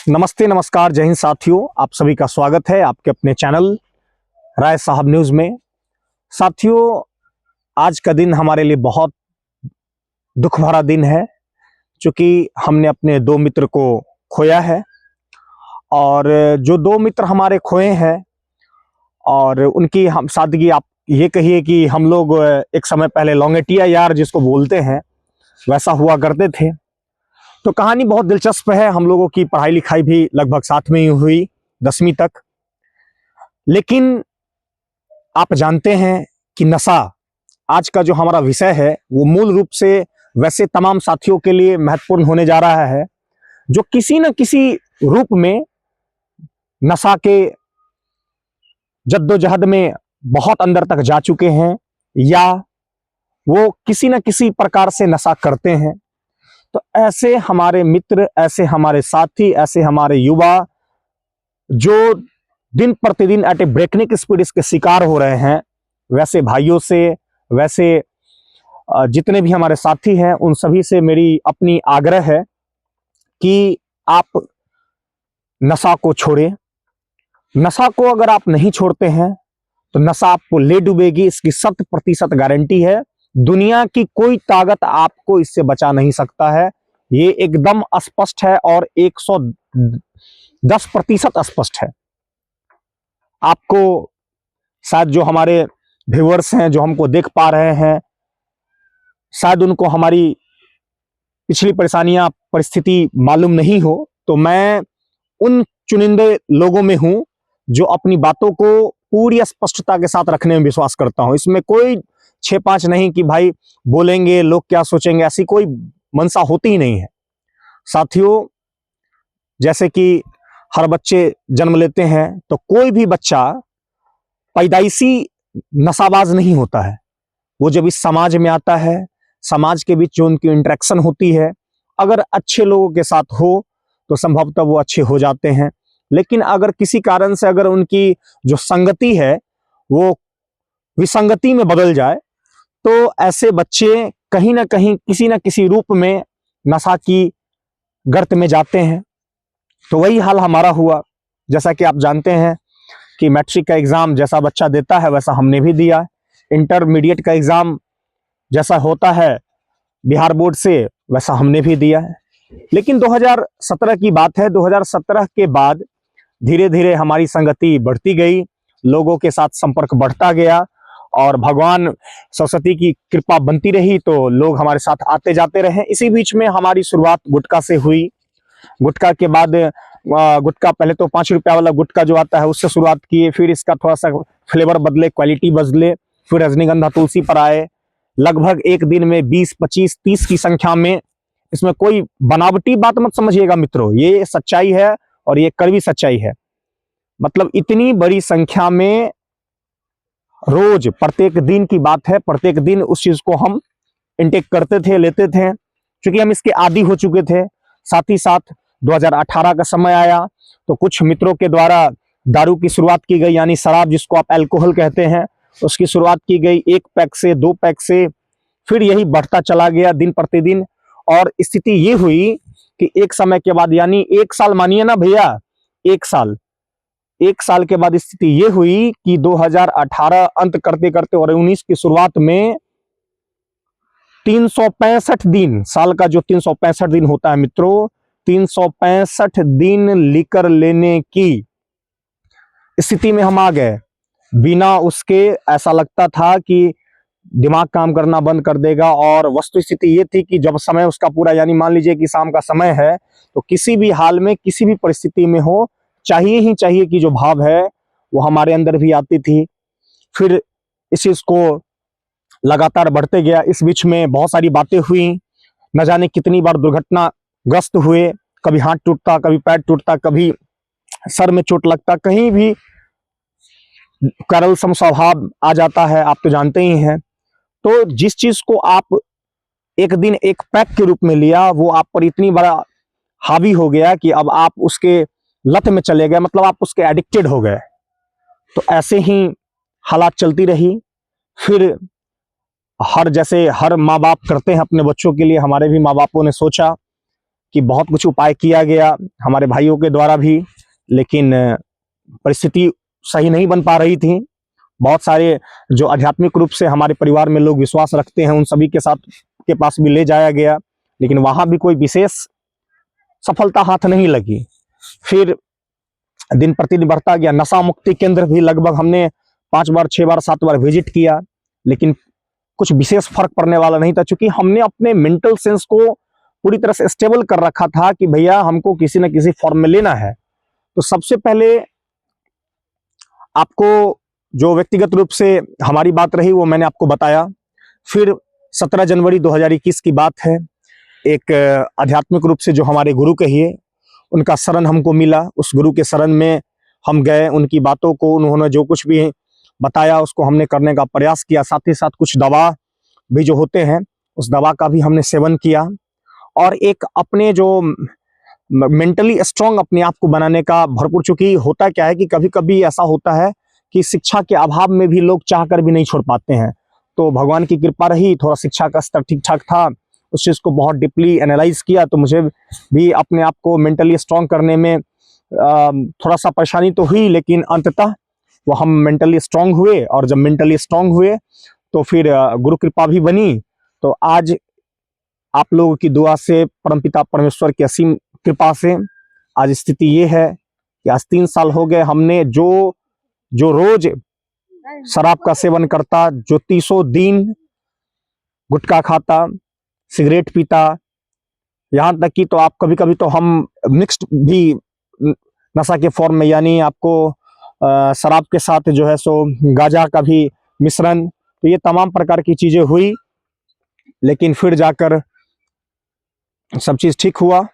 नमस्ते, नमस्कार, जय हिंद साथियों। आप सभी का स्वागत है आपके अपने चैनल राय साहब न्यूज़ में। साथियों, आज का दिन हमारे लिए बहुत दुख भरा दिन है, क्योंकि हमने अपने दो मित्र को खोया है। और जो दो मित्र हमारे खोए हैं और उनकी हम सादगी, आप ये कहिए कि हम लोग एक समय पहले लौंगेटिया यार जिसको बोलते हैं वैसा हुआ करते थे। तो कहानी बहुत दिलचस्प है। हम लोगों की पढ़ाई लिखाई भी लगभग साथ में ही हुई 10वीं तक। लेकिन आप जानते हैं कि नशा आज का जो हमारा विषय है वो मूल रूप से वैसे तमाम साथियों के लिए महत्वपूर्ण होने जा रहा है जो किसी न किसी रूप में नशा के जद्दोजहद में बहुत अंदर तक जा चुके हैं या वो किसी न किसी प्रकार से नशा करते हैं। तो ऐसे हमारे मित्र, ऐसे हमारे साथी, ऐसे हमारे युवा जो दिन प्रतिदिन एट ए ब्रेकनिक स्पीड इसके शिकार हो रहे हैं, वैसे भाइयों से, वैसे जितने भी हमारे साथी हैं उन सभी से मेरी अपनी आग्रह है कि आप नशा को छोड़ें। नशा को अगर आप नहीं छोड़ते हैं तो नशा आपको ले डूबेगी, इसकी 100% गारंटी है। दुनिया की कोई ताकत आपको इससे बचा नहीं सकता है, ये एकदम स्पष्ट है और 110% स्पष्ट है। आपको शायद जो हमारे व्यूअर्स हैं जो हमको देख पा रहे हैं, शायद उनको हमारी पिछली परेशानियां, परिस्थिति मालूम नहीं हो, तो मैं उन चुनिंदे लोगों में हूं जो अपनी बातों को पूरी स्पष्टता के साथ रखने में विश्वास करता हूं। इसमें कोई 6-5 नहीं कि भाई बोलेंगे लोग क्या सोचेंगे, ऐसी कोई मनसा होती ही नहीं है। साथियों, जैसे कि हर बच्चे जन्म लेते हैं तो कोई भी बच्चा पैदाइशी नशाबाज नहीं होता है। वो जब इस समाज में आता है, समाज के बीच जो उनकी इंटरेक्शन होती है, अगर अच्छे लोगों के साथ हो तो संभवतः वो अच्छे हो जाते हैं। लेकिन अगर किसी कारण से अगर उनकी जो संगति है वो विसंगति में बदल जाए तो ऐसे बच्चे कहीं ना कहीं किसी न किसी रूप में नशा की गर्त में जाते हैं। तो वही हाल हमारा हुआ। जैसा कि आप जानते हैं कि मैट्रिक का एग्जाम जैसा बच्चा देता है वैसा हमने भी दिया। इंटरमीडिएट का एग्जाम जैसा होता है बिहार बोर्ड से वैसा हमने भी दिया है। लेकिन 2017 की बात है। 2017 के बाद धीरे धीरे हमारी संगति बढ़ती गई, लोगों के साथ संपर्क बढ़ता गया और भगवान सरस्वती की कृपा बनती रही तो लोग हमारे साथ आते जाते रहे। इसी बीच में हमारी शुरुआत गुटखा से हुई। गुटखा के बाद गुटखा पहले तो 5 रुपया वाला गुटखा जो आता है उससे शुरुआत किए, फिर इसका थोड़ा सा फ्लेवर बदले, क्वालिटी बदले, फिर रजनीगंधा तुलसी पर आए। लगभग एक दिन में 20, 25, 30 की संख्या में, इसमें कोई बनावटी बात मत समझिएगा मित्रों, ये सच्चाई है और ये कड़वी सच्चाई है। मतलब इतनी बड़ी संख्या में रोज, प्रत्येक दिन की बात है, प्रत्येक दिन उस चीज को हम इंटेक करते थे, लेते थे, क्योंकि हम इसके आदी हो चुके थे। साथ ही साथ 2018 का समय आया तो कुछ मित्रों के द्वारा दारू की शुरुआत की गई, यानी शराब जिसको आप अल्कोहल कहते हैं, उसकी शुरुआत की गई। 1 पैक से 2 पैक से फिर यही बढ़ता चला गया दिन प्रतिदिन। और स्थिति ये हुई कि एक समय के बाद, यानी 1 साल मानिए ना भैया, 1 साल के बाद स्थिति ये हुई कि 2018 अंत करते करते और 19 की शुरुआत में 365 दिन, साल का जो 365 दिन होता है मित्रों, 365 दिन लिकर लेने की स्थिति में हम आ गए। बिना उसके ऐसा लगता था कि दिमाग काम करना बंद कर देगा। और वस्तु स्थिति ये थी कि जब समय उसका पूरा, यानी मान लीजिए कि शाम का समय है, तो किसी भी हाल में, किसी भी परिस्थिति में हो, चाहिए ही चाहिए कि जो भाव है वो हमारे अंदर भी आती थी। फिर इस चीज को लगातार बढ़ते गया। इस बीच में बहुत सारी बातें हुई, न जाने कितनी बार दुर्घटनाग्रस्त हुए, कभी हाथ टूटता, कभी पैर टूटता, कभी सर में चोट लगता, कहीं भी करल सम स्वभाव आ जाता है, आप तो जानते ही हैं। तो जिस चीज को आप एक दिन एक पैक के रूप में लिया, वो आप पर इतनी बड़ा हावी हो गया कि अब आप उसके लत में चले गए, मतलब आप उसके एडिक्टेड हो गए। तो ऐसे ही हालात चलती रही। फिर जैसे हर माँ बाप करते हैं अपने बच्चों के लिए, हमारे भी माँ बापों ने सोचा कि बहुत कुछ उपाय किया गया हमारे भाइयों के द्वारा भी, लेकिन परिस्थिति सही नहीं बन पा रही थी। बहुत सारे जो आध्यात्मिक रूप से हमारे परिवार में लोग विश्वास रखते हैं उन सभी के साथ के पास भी ले जाया गया, लेकिन वहां भी कोई विशेष सफलता हाथ नहीं लगी। फिर दिन प्रतिदिन बढ़ता गया। नशा मुक्ति केंद्र भी लगभग हमने 5 बार 6 बार 7 बार विजिट किया, लेकिन कुछ विशेष फर्क पड़ने वाला नहीं था, क्योंकि हमने अपने मेंटल सेंस को पूरी तरह से स्टेबल कर रखा था कि भैया हमको किसी न किसी फॉर्म में लेना है। तो सबसे पहले आपको जो व्यक्तिगत रूप से हमारी बात रही वो मैंने आपको बताया। फिर 17 जनवरी 2021 की बात है। एक आध्यात्मिक रूप से जो हमारे गुरु कहिए उनका शरण हमको मिला। उस गुरु के शरण में हम गए, उनकी बातों को उन्होंने जो कुछ भी बताया उसको हमने करने का प्रयास किया। साथ ही साथ कुछ दवा भी जो होते हैं उस दवा का भी हमने सेवन किया, और एक अपने जो मेंटली स्ट्रांग अपने आप को बनाने का भरपूर, चूंकि होता क्या है कि कभी कभी ऐसा होता है कि शिक्षा के अभाव में भी लोग चाहकर भी नहीं छोड़ पाते हैं। तो भगवान की कृपा रही, थोड़ा शिक्षा का स्तर ठीक ठाक था, उस चीज़ को बहुत डीपली एनालाइज किया, तो मुझे भी अपने आप को मेंटली स्ट्रांग करने में थोड़ा सा परेशानी तो हुई, लेकिन अंततः वो हम मेंटली स्ट्रांग हुए। और जब मेंटली स्ट्रांग हुए तो फिर गुरु कृपा भी बनी। तो आज आप लोगों की दुआ से, परमपिता परमेश्वर की असीम कृपा से आज स्थिति ये है कि आज 3 साल हो गए। हमने जो रोज शराब का सेवन करता, जो 30 दिन गुटखा खाता, सिगरेट पीता, यहाँ तक कि तो आप कभी कभी तो हम मिक्स्ड भी नशा के फॉर्म में, यानी आपको शराब के साथ जो है सो गांजा का भी मिश्रण, तो ये तमाम प्रकार की चीजें हुई। लेकिन फिर जाकर सब चीज ठीक हुआ,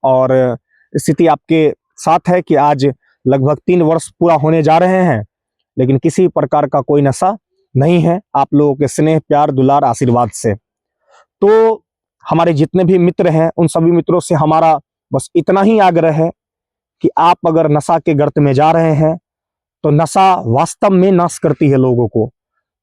और स्थिति आपके साथ है कि आज लगभग 3 वर्ष पूरा होने जा रहे हैं, लेकिन किसी प्रकार का कोई नशा नहीं है, आप लोगों के स्नेह प्यार दुलार आशीर्वाद से। तो हमारे जितने भी मित्र हैं उन सभी मित्रों से हमारा बस इतना ही आग्रह है कि आप अगर नशा के गर्त में जा रहे हैं तो नशा वास्तव में नाश करती है लोगों को,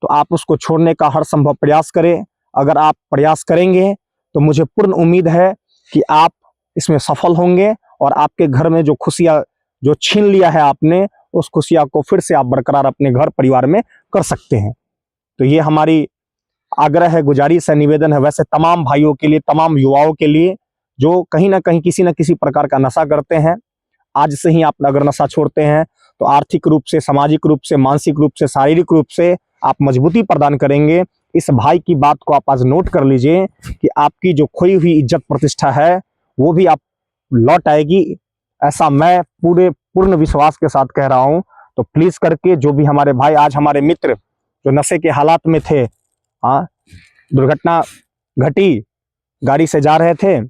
तो आप उसको छोड़ने का हर संभव प्रयास करें। अगर आप प्रयास करेंगे तो मुझे पूर्ण उम्मीद है कि आप इसमें सफल होंगे, और आपके घर में जो खुशियां जो छीन लिया है आपने, उस खुशियां को फिर से आप बरकरार अपने घर परिवार में कर सकते हैं। तो ये हमारी आग्रह है, गुजारिश है, निवेदन है वैसे तमाम भाइयों के लिए, तमाम युवाओं के लिए जो कहीं ना कहीं किसी न किसी प्रकार का नशा करते हैं। आज से ही आप अगर नशा छोड़ते हैं तो आर्थिक रूप से, सामाजिक रूप से, मानसिक रूप से, शारीरिक रूप से आप मजबूती प्रदान करेंगे। इस भाई की बात को आप आज नोट कर लीजिए कि आपकी जो खोई हुई इज्जत प्रतिष्ठा है वो भी आप लौट आएगी, ऐसा मैं पूर्ण विश्वास के साथ कह रहा हूं। तो प्लीज करके जो भी हमारे भाई, आज हमारे मित्र जो नशे के हालात में थे, हाँ, दुर्घटना घटी, गाड़ी से जा रहे थे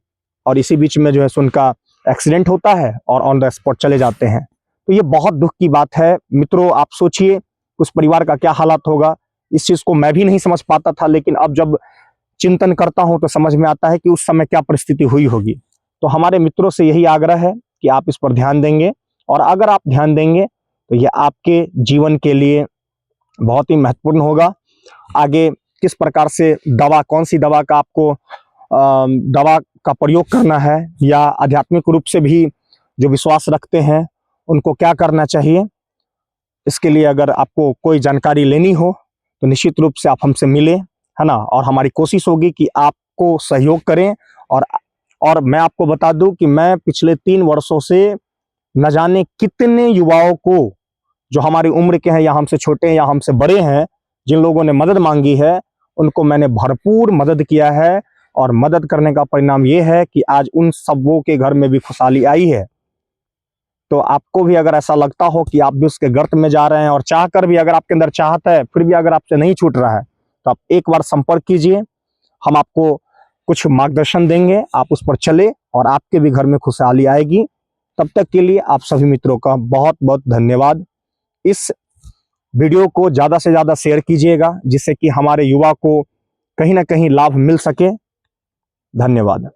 और इसी बीच में जो है उनका एक्सीडेंट होता है और ऑन द स्पॉट चले जाते हैं। तो ये बहुत दुख की बात है मित्रों। आप सोचिए उस परिवार का क्या हालात होगा। इस चीज को मैं भी नहीं समझ पाता था, लेकिन अब जब चिंतन करता हूं तो समझ में आता है कि उस समय क्या परिस्थिति हुई होगी। तो हमारे मित्रों से यही आग्रह है कि आप इस पर ध्यान देंगे, और अगर आप ध्यान देंगे तो ये आपके जीवन के लिए बहुत ही महत्वपूर्ण होगा। आगे किस प्रकार से दवा, कौन सी दवा का आपको दवा का प्रयोग करना है, या आध्यात्मिक रूप से भी जो विश्वास रखते हैं उनको क्या करना चाहिए, इसके लिए अगर आपको कोई जानकारी लेनी हो तो निश्चित रूप से आप हमसे मिलें, है ना। और हमारी कोशिश होगी कि आपको सहयोग करें। और मैं आपको बता दूं कि मैं पिछले 3 वर्षों से न जाने कितने युवाओं को, जो हमारी उम्र के हैं या हमसे छोटे हैं या हमसे बड़े हैं, जिन लोगों ने मदद मांगी है उनको मैंने भरपूर मदद किया है। और मदद करने का परिणाम ये है कि आज उन सबों के घर में भी खुशहाली आई है। तो आपको भी अगर ऐसा लगता हो कि आप भी उसके गर्त में जा रहे हैं, और चाह कर भी अगर आपके अंदर चाहत है फिर भी अगर आपसे नहीं छूट रहा है, तो आप एक बार संपर्क कीजिए, हम आपको कुछ मार्गदर्शन देंगे, आप उस पर चले और आपके भी घर में खुशहाली आएगी। तब तक के लिए आप सभी मित्रों का बहुत बहुत धन्यवाद। इस वीडियो को ज़्यादा से ज़्यादा शेयर कीजिएगा, जिससे कि हमारे युवा को कहीं ना कहीं लाभ मिल सके। धन्यवाद।